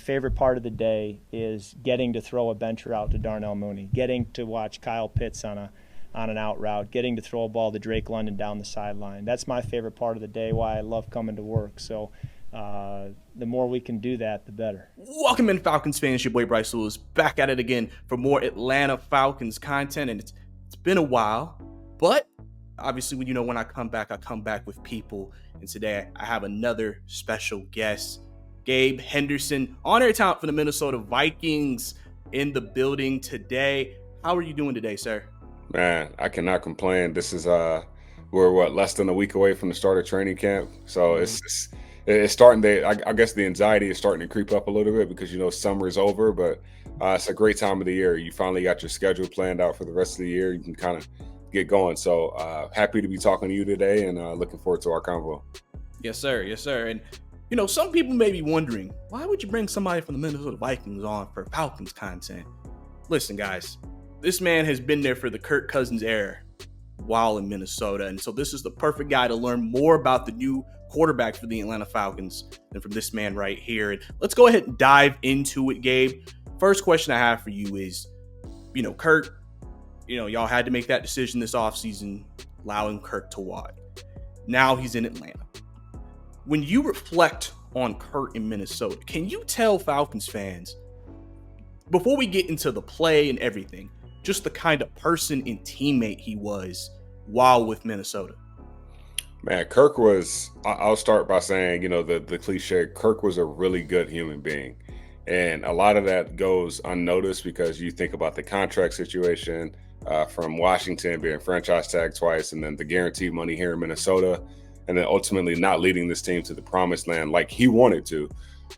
favorite part of the day is getting to throw a bencher out to Darnell Mooney, getting to watch Kyle Pitts on an out route, getting to throw a ball to Drake London down the sideline. That's my favorite part of the day, why I love coming to work. So the more we can do that, the better. Welcome in, Falcons fans. Your boy Bryce Lewis back at it again for more Atlanta Falcons content. And it's been a while, but obviously, when I come back with people. And today I have another special guest, Gabe Henderson, on-air talent for the Minnesota Vikings, in the building today. How are you doing today, sir? Man, I cannot complain. This is we're less than a week away from the start of training camp, so it's starting to. I guess the anxiety is starting to creep up a little bit because summer is over, but it's a great time of the year. You finally got your schedule planned out for the rest of the year. You can kind of get going. So happy to be talking to you today, and looking forward to our convo. Yes, sir. Yes, sir. And some people may be wondering, why would you bring somebody from the Minnesota Vikings on for Falcons content? Listen, guys, this man has been there for the Kirk Cousins era while in Minnesota, and so this is the perfect guy to learn more about the new quarterback for the Atlanta Falcons than from this man right here. And let's go ahead and dive into it, Gabe. First question I have for you is, Kirk, y'all had to make that decision this offseason, allowing Kirk to walk. Now he's in Atlanta. When you reflect on Kirk in Minnesota, can you tell Falcons fans, before we get into the play and everything, just the kind of person and teammate he was while with Minnesota? Man, Kirk was, I'll start by saying, the cliche, Kirk was a really good human being. And a lot of that goes unnoticed because you think about the contract situation, from Washington being franchise tagged twice, and then the guaranteed money here in Minnesota, and then ultimately not leading this team to the promised land like he wanted to.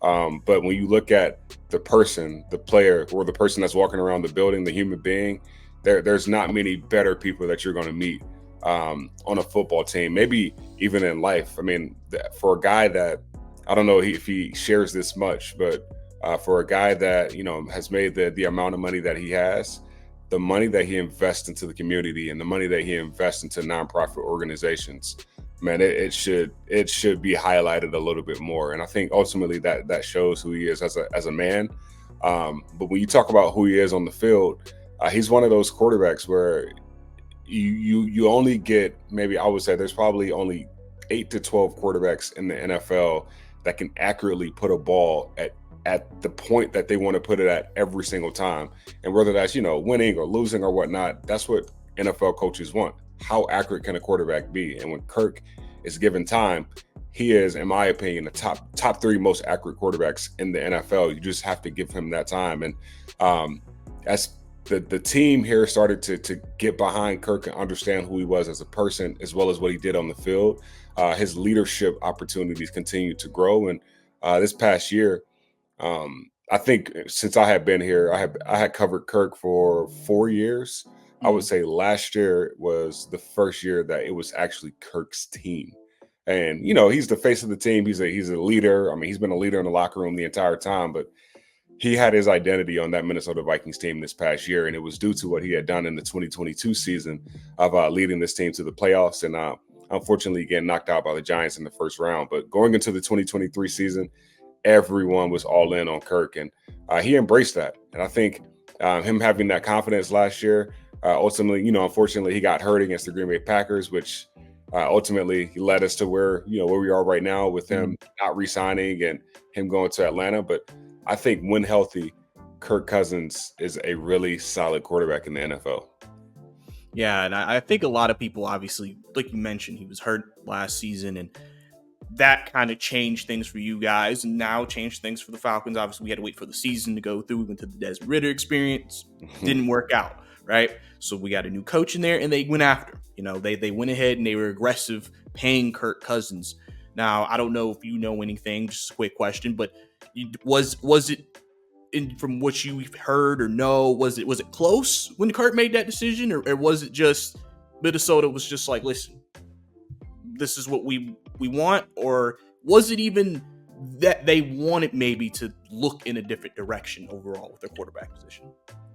But when you look at the person, the player, or the person that's walking around the building, the human being, there's not many better people that you're going to meet on a football team, maybe even in life. I mean, for a guy that, I don't know if he shares this much, but for a guy that, has made the amount of money that he has, the money that he invests into the community and the money that he invests into nonprofit organizations, man, it should be highlighted a little bit more. And I think ultimately that shows who he is as a man. But when you talk about who he is on the field, he's one of those quarterbacks where you only get, maybe I would say there's probably only 8 to 12 quarterbacks in the NFL that can accurately put a ball at the point that they want to put it at every single time. And whether that's, winning or losing or whatnot, that's what NFL coaches want. How accurate can a quarterback be? And when Kirk is given time, he is, in my opinion, the top 3 most accurate quarterbacks in the NFL. You just have to give him that time. And as the team here started to get behind Kirk and understand who he was as a person, as well as what he did on the field, his leadership opportunities continued to grow. And this past year, I think since I have been here, I had covered Kirk for 4 years. I would say last year was the first year that it was actually Kirk's team. And, he's the face of the team. He's a leader. I mean, he's been a leader in the locker room the entire time, but he had his identity on that Minnesota Vikings team this past year. And it was due to what he had done in the 2022 season of leading this team to the playoffs. And unfortunately, getting knocked out by the Giants in the first round. But going into the 2023 season, everyone was all in on Kirk, and he embraced that. And I think him having that confidence last year, ultimately, unfortunately, he got hurt against the Green Bay Packers, which ultimately led us to where we are right now with him not re-signing and him going to Atlanta. But I think when healthy, Kirk Cousins is a really solid quarterback in the NFL. Yeah, and I think a lot of people, obviously, like you mentioned, he was hurt last season, and that kind of changed things for you guys and now changed things for the Falcons. Obviously, we had to wait for the season to go through. We went to the Desmond Ridder experience. Didn't work out, right? So we got a new coach in there, and they went after him. They went ahead and they were aggressive paying Kirk Cousins. Now, I don't know if you know anything, just a quick question, but was it, from what you've heard or know, was it close when Kirk made that decision, or was it just Minnesota was just like, listen, this is what we want? Or was it even that they wanted maybe to look in a different direction overall with their quarterback position?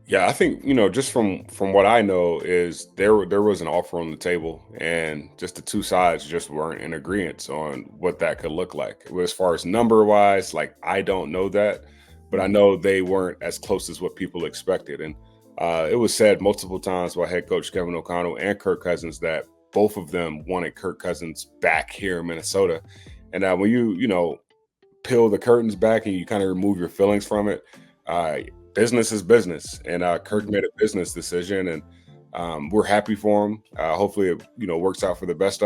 Yeah, I think, just from what I know is there was an offer on the table, and just the two sides just weren't in agreement on what that could look like. As far as number wise, I don't know that, but I know they weren't as close as what people expected. And it was said multiple times by head coach Kevin O'Connell and Kirk Cousins that both of them wanted Kirk Cousins back here in Minnesota. And when you peel the curtains back and you kind of remove your feelings from it, business is business. And Kirk made a business decision, and we're happy for him. Hopefully, it works out for the best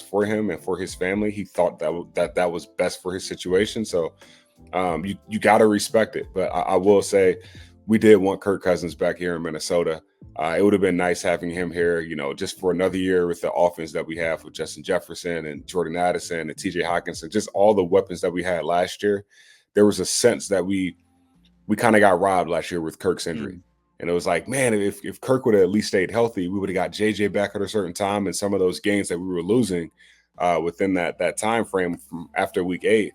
for him and for his family. He thought that was best for his situation. So you got to respect it. But I will say, we did want Kirk Cousins back here in Minnesota. It would have been nice having him here, just for another year with the offense that we have with Justin Jefferson and Jordan Addison and TJ Hawkinson, just all the weapons that we had last year. There was a sense that we kind of got robbed last year with Kirk's injury. And it was like, man, if Kirk would have at least stayed healthy, we would have got JJ back at a certain time. And some of those games that we were losing within that time frame from after week 8,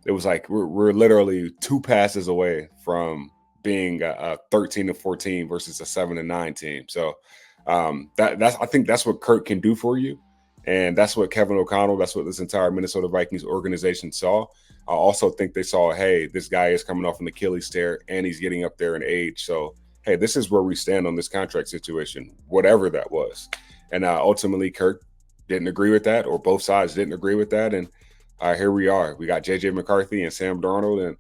it was like we're literally 2 passes away from being a 13-14 versus a 7-9 team. So I think that's what Kirk can do for you. And that's what Kevin O'Connell, that's what this entire Minnesota Vikings organization saw. I also think they saw, hey, this guy is coming off an Achilles tear and he's getting up there in age. So, hey, this is where we stand on this contract situation, whatever that was. And ultimately, Kirk didn't agree with that, or both sides didn't agree with that. And here we are. We got J.J. McCarthy and Sam Darnold, and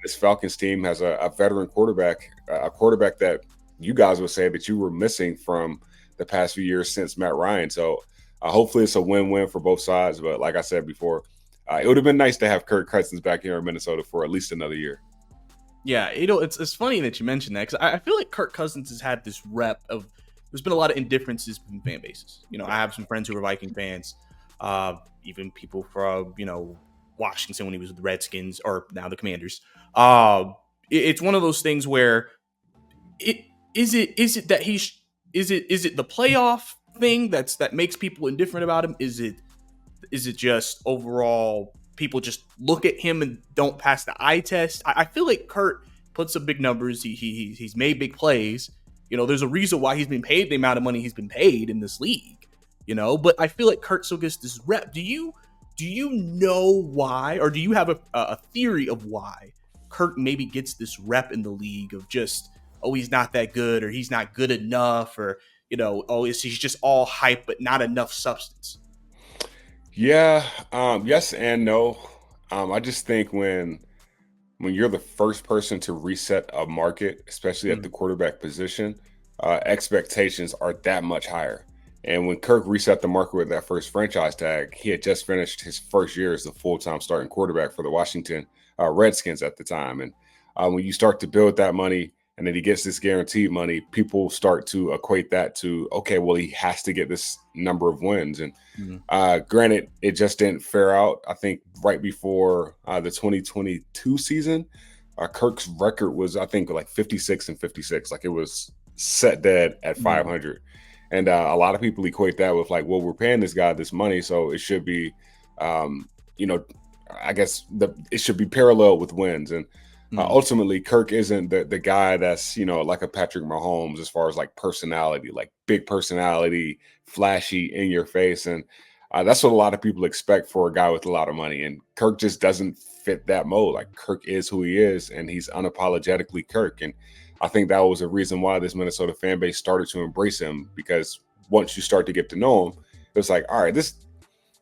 this Falcons team has a veteran quarterback, a quarterback that you guys would say that you were missing from the past few years since Matt Ryan. So hopefully it's a win-win for both sides. But like I said before, it would have been nice to have Kirk Cousins back here in Minnesota for at least another year. Yeah, it's funny that you mentioned that, because I feel like Kirk Cousins has had this rep of, there's been a lot of indifferences in fan bases. I have some friends who are Viking fans, even people from, Washington when he was with the Redskins, or now the Commanders. It's one of those things where is it the playoff thing that makes people indifferent about him? Is it just overall people just look at him and don't pass the eye test? I feel like Kurt puts up big numbers. He's made big plays. There's a reason why he's been paid the amount of money he's been paid in this league. But I feel like Kurt still gets this rep. Do you know why, or do you have a theory of why Kurt maybe gets this rep in the league of just, oh, he's not that good, or he's not good enough, or he's just all hype but not enough substance? Yeah, yes and no. I just think when you're the first person to reset a market, especially at the quarterback position, expectations are that much higher. And when Kirk reset the market with that first franchise tag, he had just finished his first year as the full-time starting quarterback for the Washington Redskins at the time. And when you start to build that money, and then he gets this guaranteed money, people start to equate that to, okay, well, he has to get this number of wins. And granted, it just didn't fare out. I think right before the 2022 season, Kirk's record was, I think, like 56-56. Like, it was set dead at 500. And a lot of people equate that with like, well, we're paying this guy this money, so it should be, I guess it should be parallel with wins. And ultimately, Kirk isn't the guy that's, like a Patrick Mahomes as far as like personality, like big personality, flashy, in your face. And that's what a lot of people expect for a guy with a lot of money. And Kirk just doesn't fit that mold. Like, Kirk is who he is, and he's unapologetically Kirk. And I think that was a reason why this Minnesota fan base started to embrace him, because once you start to get to know him, it's like, all right,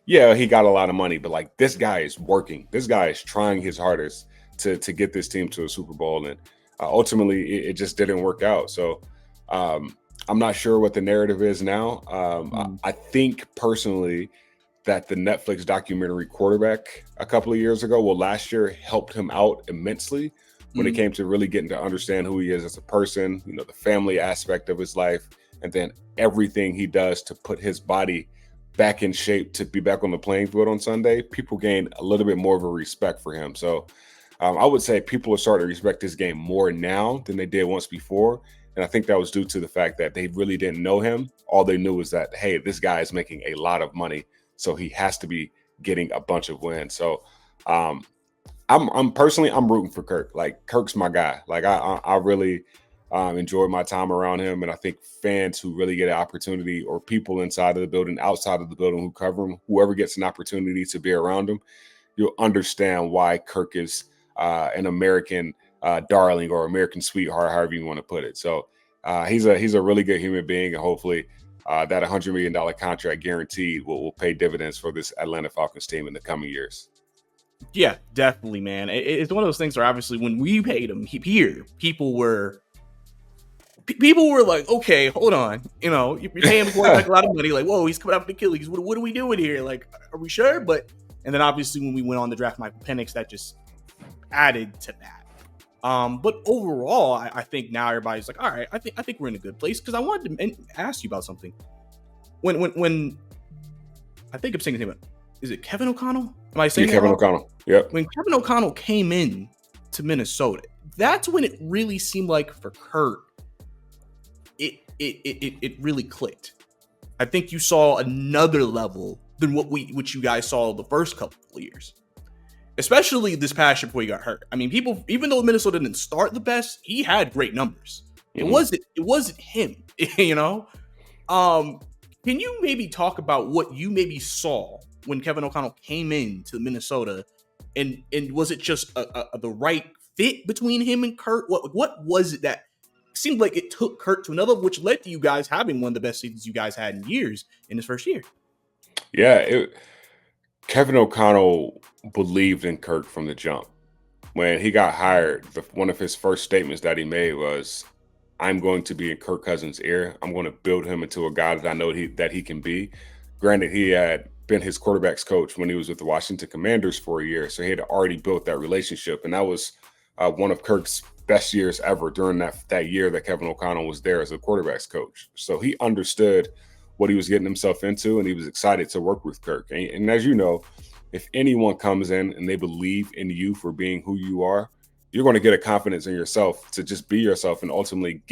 he got a lot of money, but like, this guy is working. This guy is trying his hardest to get this team to a Super Bowl. And ultimately, it just didn't work out. So I'm not sure what the narrative is now. I think personally that the Netflix documentary Quarterback a couple of years ago, last year, helped him out immensely when it came to really getting to understand who he is as a person, the family aspect of his life, and then everything he does to put his body back in shape to be back on the playing field on Sunday. People gain a little bit more of a respect for him. So I would say people are starting to respect his game more now than they did once before. And I think that was due to the fact that they really didn't know him. All they knew was that, hey, this guy is making a lot of money, so he has to be getting a bunch of wins. So I'm personally rooting for Kirk. Like, Kirk's my guy. Like, I really enjoy my time around him. And I think fans who really get an opportunity, or people inside of the building, outside of the building who cover him, whoever gets an opportunity to be around him, you'll understand why Kirk is an American darling or American sweetheart, however you want to put it. So he's a really good human being, and hopefully that $100 million contract guaranteed will pay dividends for this Atlanta Falcons team in the coming years. Yeah, definitely, man. It's one of those things where obviously when we paid him here, people were like, okay, hold on. You know, you're paying him like a lot of money. Like, whoa, he's coming out with Achilles. What are we doing here? Like, are we sure? And then obviously when we went on to draft Michael Penix, that just added to that. But overall, I think now everybody's like, all right, I think we're in a good place. Because I wanted to ask you about something. When I think I'm saying his name, is it Kevin O'Connell? Am I saying Kevin O'Connell? Yep. When Kevin O'Connell came in to Minnesota, that's when it really seemed like for Kirk, it really clicked. I think you saw another level than what you guys saw the first couple of years. Especially this past year before he got hurt. I mean, people, even though Minnesota didn't start the best, he had great numbers. It wasn't him, you know? Can you maybe talk about what you maybe saw when Kevin O'Connell came into Minnesota, and was it just the right fit between him and Kirk? What was it that seemed like it took Kirk to another, which led to you guys having one of the best seasons you guys had in years in his first year? Yeah, Kevin O'Connell believed in Kirk from the jump. When he got hired, one of his first statements that he made was, I'm going to be in Kirk Cousins' ear. I'm going to build him into a guy that I know that he can be. Granted, he had been his quarterback's coach when he was with the Washington Commanders for a year, so he had already built that relationship. And that was one of Kirk's best years ever during that year that Kevin O'Connell was there as a quarterback's coach. So he understood what he was getting himself into, and he was excited to work with Kirk. And as you know, if anyone comes in and they believe in you for being who you are, you're going to get a confidence in yourself to just be yourself and ultimately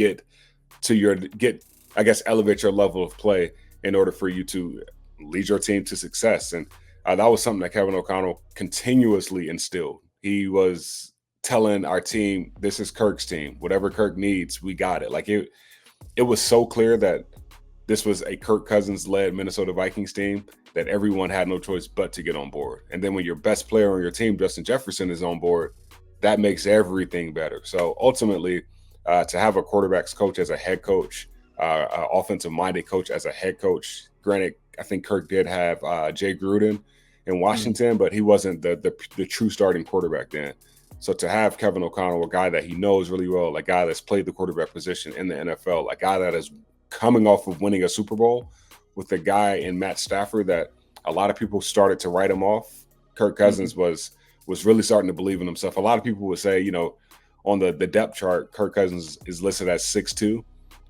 elevate your level of play in order for you to lead your team to success. And that was something that Kevin O'Connell continuously instilled. He was telling our team, this is Kirk's team. Whatever Kirk needs, we got it. Like it was so clear that this was a Kirk Cousins-led Minnesota Vikings team that everyone had no choice but to get on board. And then when your best player on your team, Justin Jefferson, is on board, that makes everything better. So ultimately, to have a quarterback's coach as a head coach, offensive-minded coach as a head coach, granted, I think Kirk did have Jay Gruden in Washington, but he wasn't the true starting quarterback then. So to have Kevin O'Connell, a guy that he knows really well, a guy that's played the quarterback position in the NFL, a guy that is coming off of winning a Super Bowl with a guy in Matt Stafford that a lot of people started to write him off. Kirk Cousins was really starting to believe in himself. A lot of people would say, on the depth chart, Kirk Cousins is listed as 6'2",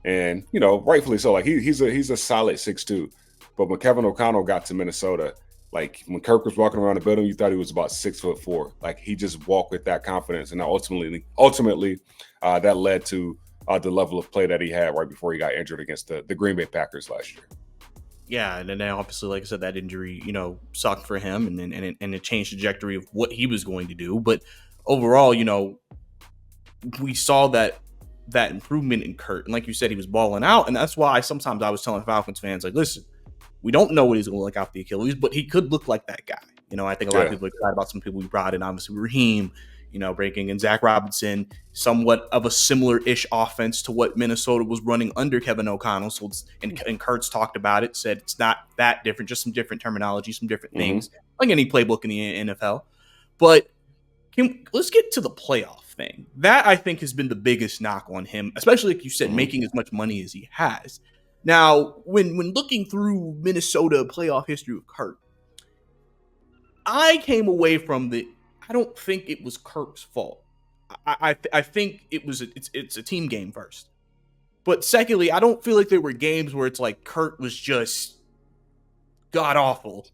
and rightfully so. Like he's a solid 6'2". But when Kevin O'Connell got to Minnesota, like when Kirk was walking around the building, you thought he was about 6'4". Like he just walked with that confidence, and ultimately, that led to the level of play that he had right before he got injured against the Green Bay Packers last year. Yeah, and then obviously, like I said, that injury, sucked for him, and it changed the trajectory of what he was going to do. But overall, we saw that improvement in Kirk, and like you said, he was balling out, and that's why sometimes I was telling Falcons fans, like, listen, we don't know what he's going to look after the Achilles, but he could look like that guy. I think a lot of people are excited about some people we brought in, obviously Raheem, breaking in Zach Robinson, somewhat of a similar-ish offense to what Minnesota was running under Kevin O'Connell. So and Kurtz talked about it, said it's not that different, just some different terminology, some different things, like any playbook in the NFL. But let's get to the playoff thing. That, I think, has been the biggest knock on him, especially, like you said, making as much money as he has. Now, when looking through Minnesota playoff history with Kirk, I came away from I don't think it was Kirk's fault. I think it's a team game first. But secondly, I don't feel like there were games where it's like Kirk was just god awful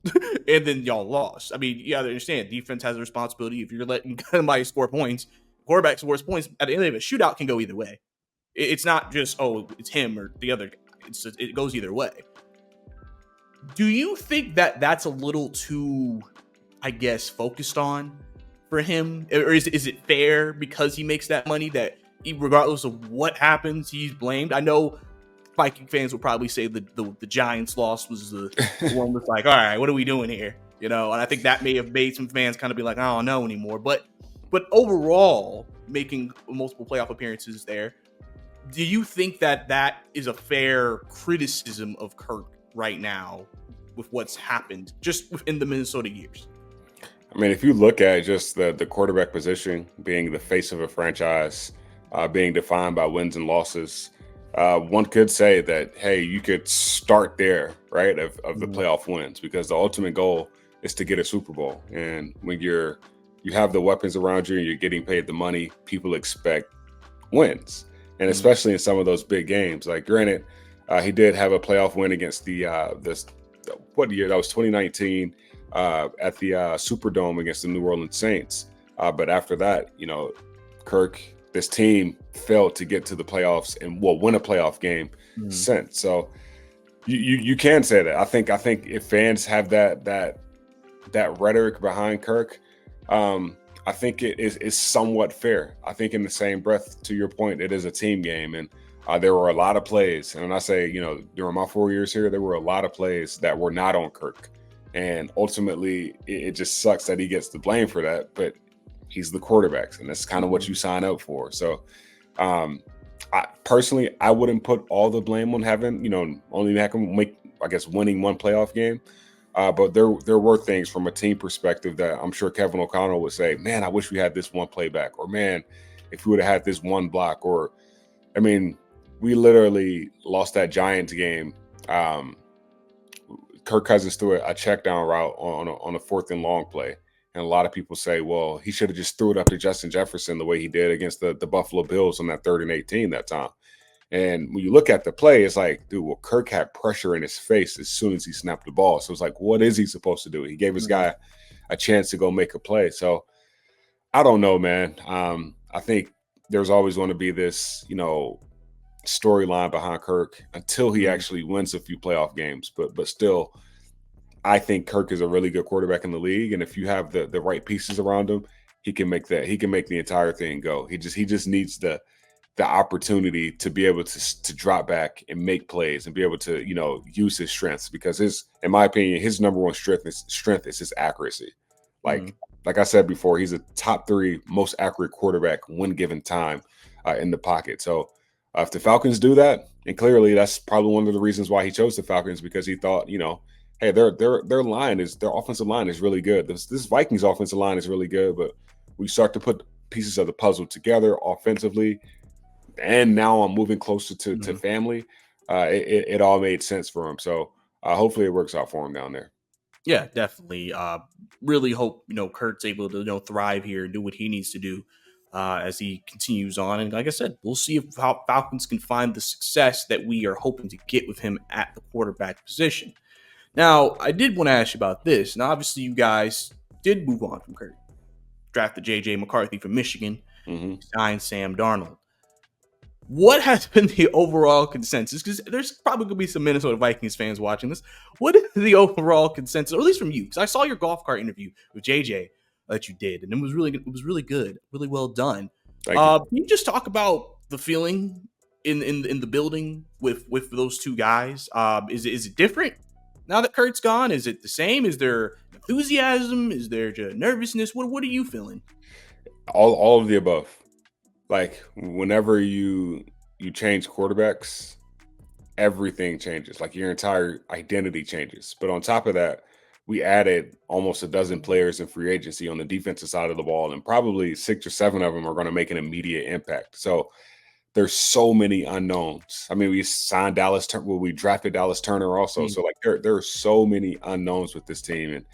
and then y'all lost. I mean, you gotta understand, defense has a responsibility. If you're letting somebody score points, quarterback scores points, at the end of it, a shootout can go either way. It's not just, it's him or the other guy. It goes either way. Do you think that that's a little too, I guess, focused on for him? Or is it fair because he makes that money that regardless of what happens, he's blamed? I know Viking fans will probably say the Giants loss was the one that's like, all right, what are we doing here? And I think that may have made some fans kind of be like, I don't know anymore. But But overall, making multiple playoff appearances there, do you think that is a fair criticism of Kirk right now with what's happened just within the Minnesota years? I mean, if you look at just the quarterback position being the face of a franchise, being defined by wins and losses, one could say that, hey, you could start there, right, of the playoff wins, because the ultimate goal is to get a Super Bowl. And when you have the weapons around you and you're getting paid the money, people expect wins. And especially in some of those big games. Like, granted, he did have a playoff win against what year? That was 2019 at the Superdome against the New Orleans Saints. But after that, Kirk, this team failed to get to the playoffs and win a playoff game since. So you can say that. I think if fans have that rhetoric behind Kirk, I think it is somewhat fair. I think in the same breath, to your point, it is a team game. And there were a lot of plays. And when I say, during my 4 years here, there were a lot of plays that were not on Kirk. And ultimately, it just sucks that he gets the blame for that. But he's the quarterback, and that's kind of what you sign up for. So I wouldn't put all the blame on having, only winning one playoff game. But there were things from a team perspective that I'm sure Kevin O'Connell would say, man, I wish we had this one play back, or man, if we would have had this one block, or, I mean, we literally lost that Giants game. Kirk Cousins threw a check down route on a 4th and long play. And a lot of people say, well, he should have just threw it up to Justin Jefferson the way he did against the Buffalo Bills on that 3rd and 18 that time. And when you look at the play, it's like, dude, well, Kirk had pressure in his face as soon as he snapped the ball. So it's like, what is he supposed to do? He gave his guy a chance to go make a play. So I don't know, man. I think there's always going to be this, storyline behind Kirk until he actually wins a few playoff games. But still, I think Kirk is a really good quarterback in the league. And if you have the right pieces around him, he can make the entire thing go. He just needs the opportunity to be able to drop back and make plays and be able to, use his strengths, because in my opinion, his number one strength is his accuracy. Like I said before, he's a top 3 most accurate quarterback when given time in the pocket. So if the Falcons do that, and clearly that's probably one of the reasons why he chose the Falcons, because he thought, hey, their offensive line is really good. This Vikings offensive line is really good, but we start to put pieces of the puzzle together offensively, and now I'm moving closer to family. It all made sense for him. So hopefully it works out for him down there. Yeah, definitely. Really hope, Kurt's able to, thrive here and do what he needs to do as he continues on. And like I said, we'll see if Falcons can find the success that we are hoping to get with him at the quarterback position. Now, I did want to ask you about this. Now, obviously, you guys did move on from Kirk. Drafted J.J. McCarthy from Michigan, signed Sam Darnold. What has been the overall consensus? Because there's probably going to be some Minnesota Vikings fans watching this. What is the overall consensus, or at least from you? Because I saw your golf cart interview with JJ that you did, and it was really good, really well done. Thank you. Can you just talk about the feeling in the building with those two guys? Is it different now that Kurt's gone? Is it the same? Is there enthusiasm? Is there just nervousness? What are you feeling? All of the above. Like, whenever you change quarterbacks, everything changes. Like, your entire identity changes. But on top of that, we added almost a dozen players in free agency on the defensive side of the ball, and probably 6 or 7 of them are going to make an immediate impact. So there's so many unknowns. I mean, we signed Dallas Turner. Well, we drafted Dallas Turner also. So like there are so many unknowns with this team,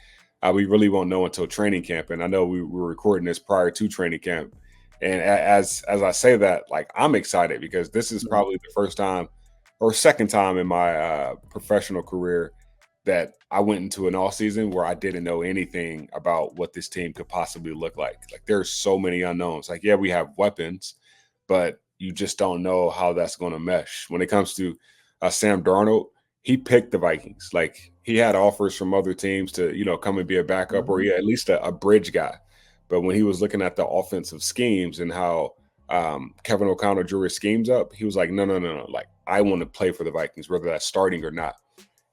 and we really won't know until training camp. And I know we were recording this prior to training camp. And as I say that, like, I'm excited because this is probably the first time or second time in my professional career that I went into an off season where I didn't know anything about what this team could possibly look like. Like, there's so many unknowns. Like, yeah, we have weapons, but you just don't know how that's going to mesh. When it comes to Sam Darnold, he picked the Vikings. Like, he had offers from other teams to, come and be a backup or at least a bridge guy. But when he was looking at the offensive schemes and how Kevin O'Connell drew his schemes up, he was like, no. Like, I want to play for the Vikings, whether that's starting or not.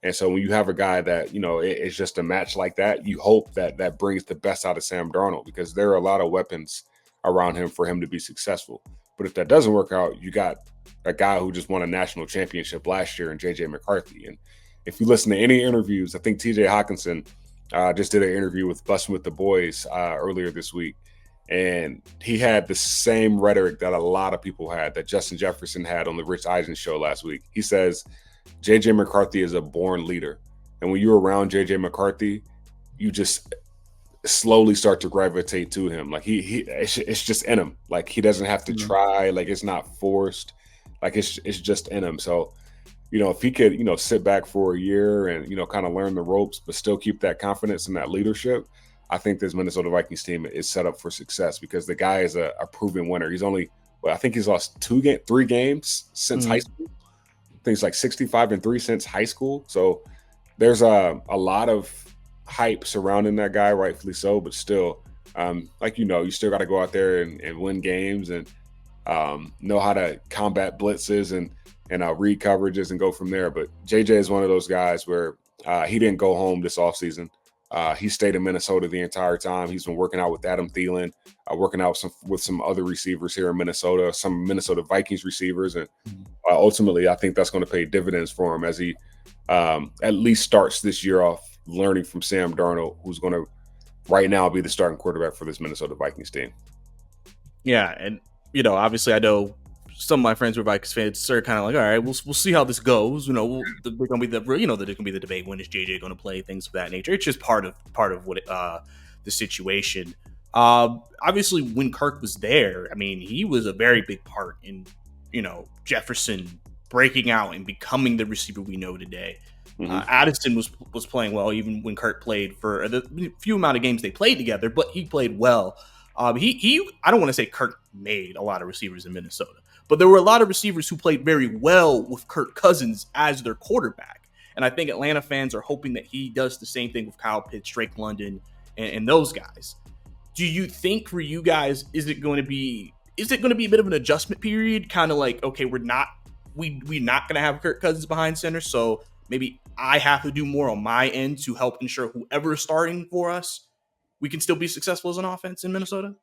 And so when you have a guy that, it's just a match like that, you hope that brings the best out of Sam Darnold, because there are a lot of weapons around him for him to be successful. But if that doesn't work out, you got a guy who just won a national championship last year in JJ McCarthy. And if you listen to any interviews, I think TJ Hawkinson just did an interview with Bussin' with the Boys earlier this week. And he had the same rhetoric that a lot of people had, that Justin Jefferson had on the Rich Eisen show last week. He says, JJ McCarthy is a born leader. And when you're around JJ McCarthy, you just slowly start to gravitate to him. Like it's just in him. Like he doesn't have to try. Like it's not forced. Like it's just in him. So, if he could, sit back for a year and, kind of learn the ropes, but still keep that confidence and that leadership, I think this Minnesota Vikings team is set up for success because the guy is a proven winner. He's only, I think he's lost 3 games since high school. I think it's like 65-3 since high school. So there's a lot of hype surrounding that guy, rightfully so, but still, you still got to go out there and win games and know how to combat blitzes and read coverages and go from there. But JJ is one of those guys where he didn't go home this offseason. He stayed in Minnesota the entire time. He's been working out with Adam Thielen, working out with some other receivers here in Minnesota, some Minnesota Vikings receivers. And ultimately, I think that's going to pay dividends for him as he at least starts this year off learning from Sam Darnold, who's going to right now be the starting quarterback for this Minnesota Vikings team. Yeah, and obviously I know some of my friends who are Vikings fans are kind of like, all right, we'll see how this goes. They're going to be there can be the debate, when is JJ going to play, things of that nature. It's just part of what the situation. Obviously, when Kirk was there, I mean, he was a very big part in Jefferson breaking out and becoming the receiver we know today. Addison was playing well even when Kirk played for the few amount of games they played together, but he played well. I don't want to say Kirk made a lot of receivers in Minnesota, but there were a lot of receivers who played very well with Kirk Cousins as their quarterback. And I think Atlanta fans are hoping that he does the same thing with Kyle Pitts, Drake London, and those guys. Do you think for you guys, is it going to be a bit of an adjustment period? Kind of like, okay, we're not going to have Kirk Cousins behind center, so maybe I have to do more on my end to help ensure whoever is starting for us, we can still be successful as an offense in Minnesota?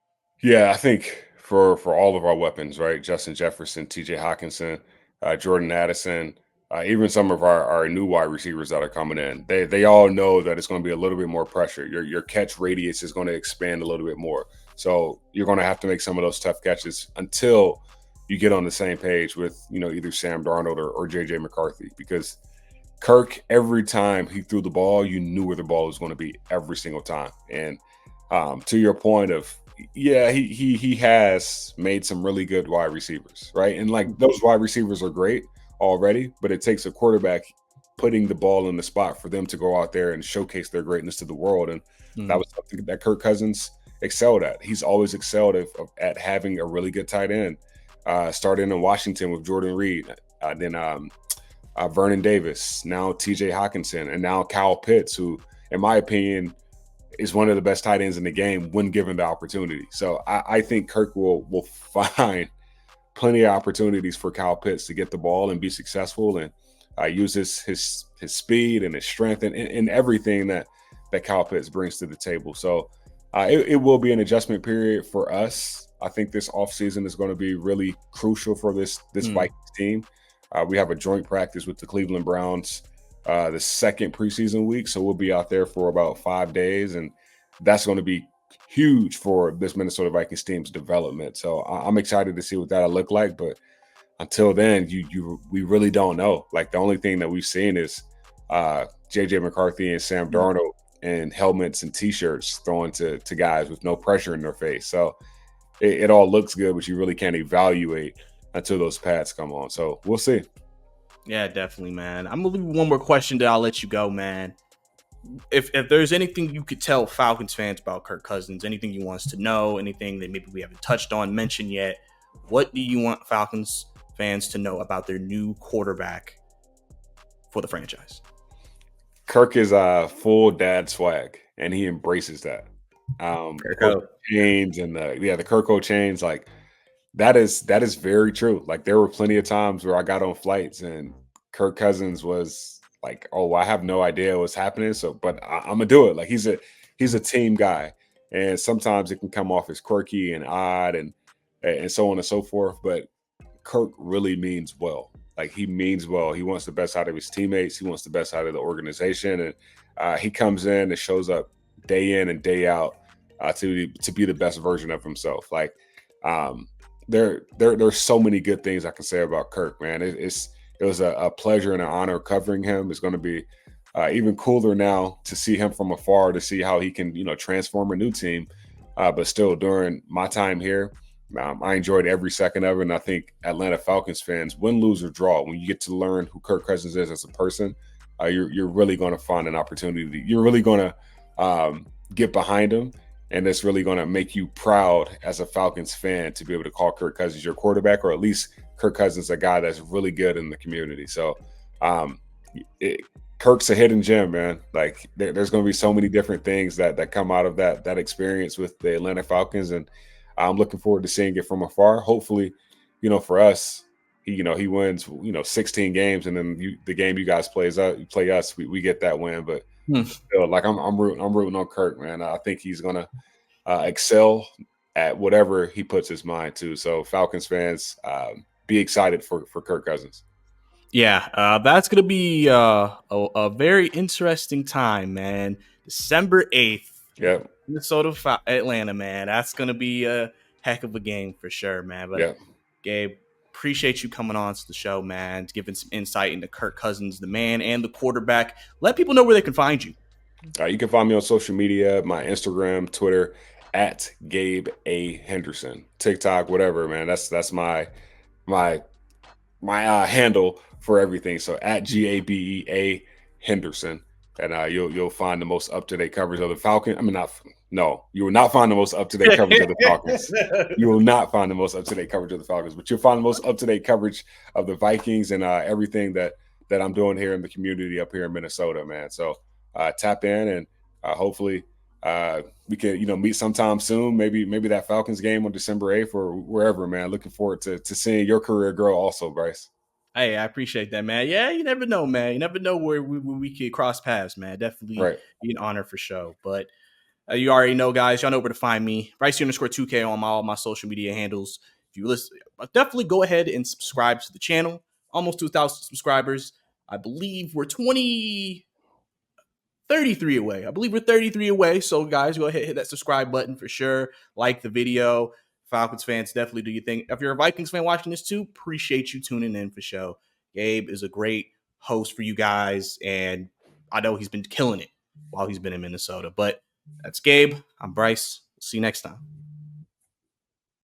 Yeah, I think for all of our weapons, right? Justin Jefferson, TJ Hawkinson, Jordan Addison, even some of our new wide receivers that are coming in, they all know that it's going to be a little bit more pressure. Your catch radius is going to expand a little bit more. So you're going to have to make some of those tough catches until you get on the same page with, either Sam Darnold or JJ McCarthy, because Kirk, every time he threw the ball, you knew where the ball was going to be every single time. And to your point of, yeah, he has made some really good wide receivers, right? And like those wide receivers are great already, but it takes a quarterback putting the ball in the spot for them to go out there and showcase their greatness to the world. And that was something that Kirk Cousins excelled at. He's always excelled at having a really good tight end. Starting in Washington with Jordan Reed, then Vernon Davis, now TJ Hawkinson, and now Kyle Pitts, who, in my opinion, is one of the best tight ends in the game when given the opportunity. So I think Kirk will find plenty of opportunities for Kyle Pitts to get the ball and be successful, and use his speed and his strength and everything that Kyle Pitts brings to the table. So it will be an adjustment period for us. I think this offseason is going to be really crucial for this Vikings team. We have a joint practice with the Cleveland Browns the second preseason week, so we'll be out there for about 5 days, and that's going to be huge for this Minnesota Vikings team's development. So I'm excited to see what that'll look like, but until then, we really don't know. Like, the only thing that we've seen is JJ McCarthy and Sam Darnold in helmets and T-shirts throwing to guys with no pressure in their face. So it all looks good, but you really can't evaluate until those pads come on. So we'll see. Yeah, definitely, man. I'm gonna leave one more question that I'll let you go, man. If there's anything you could tell Falcons fans about Kirk Cousins, anything you want us to know, anything that maybe we haven't touched on, mentioned yet, what do you want Falcons fans to know about their new quarterback for the franchise? Kirk is full dad swag, and he embraces that. Chains and the Kirko chains, like that is very true. Like, there were plenty of times where I got on flights and Kirk Cousins was like, "Oh, I have no idea what's happening, so but I'm gonna do it." Like, he's a team guy, and sometimes it can come off as quirky and odd and so on and so forth. But Kirk really means well. Like, he means well. He wants the best out of his teammates. He wants the best out of the organization, and he comes in and shows up day in and day out to be the best version of himself. Like, there's so many good things I can say about Kirk, man. It was a pleasure and an honor covering him. It's going to be even cooler now to see him from afar, to see how he can, transform a new team. But still, during my time here, I enjoyed every second of it. And I think Atlanta Falcons fans, win, lose, or draw, when you get to learn who Kirk Cousins is as a person, you're really going to find an opportunity. You're really going to get behind him. And it's really going to make you proud as a Falcons fan to be able to call Kirk Cousins your quarterback, or at least Kirk Cousins a guy that's really good in the community. So Kirk's a hidden gem, man. Like, there's going to be so many different things that come out of that experience with the Atlanta Falcons, and I'm looking forward to seeing it from afar. Hopefully, for us, he wins, 16 games, and then the game you guys play us, we get that win. But still, like, I'm rooting on Kirk, man. I think he's gonna excel at whatever he puts his mind to. So, Falcons fans, be excited for Kirk Cousins. Yeah, that's going to be a very interesting time, man. December 8th. Yep. Minnesota, Atlanta, man. That's going to be a heck of a game for sure, man. But, Gabe, appreciate you coming on to the show, man, giving some insight into Kirk Cousins, the man and the quarterback. Let people know where they can find you. You can find me on social media, my Instagram, Twitter, at Gabe A. Henderson, TikTok, whatever, man. That's my handle for everything. So at GABEA Henderson, and you'll find the most up-to-date coverage of the Falcons. You will not find the most up-to-date coverage of the Falcons. You will not find the most up-to-date coverage of the Falcons, but you'll find the most up-to-date coverage of the Vikings and everything that I'm doing here in the community up here in Minnesota, man. So tap in, and hopefully we can meet sometime soon. Maybe that Falcons game on December 8th or wherever, man. Looking forward to seeing your career grow also, Bryce. Hey, I appreciate that, man. Yeah, you never know, man. You never know where we could cross paths, man. Definitely be an honor for sure. But you already know, guys. Y'all know where to find me. Bryce_2K on all my social media handles. If you listen, definitely go ahead and subscribe to the channel. Almost 2,000 subscribers. I believe we're 33 away. I believe we're 33 away. So, guys, go ahead and hit that subscribe button for sure. Like the video. Falcons fans, definitely do your thing. If you're a Vikings fan watching this too, appreciate you tuning in for sure. Gabe is a great host for you guys, and I know he's been killing it while he's been in Minnesota. But that's Gabe. I'm Bryce. See you next time.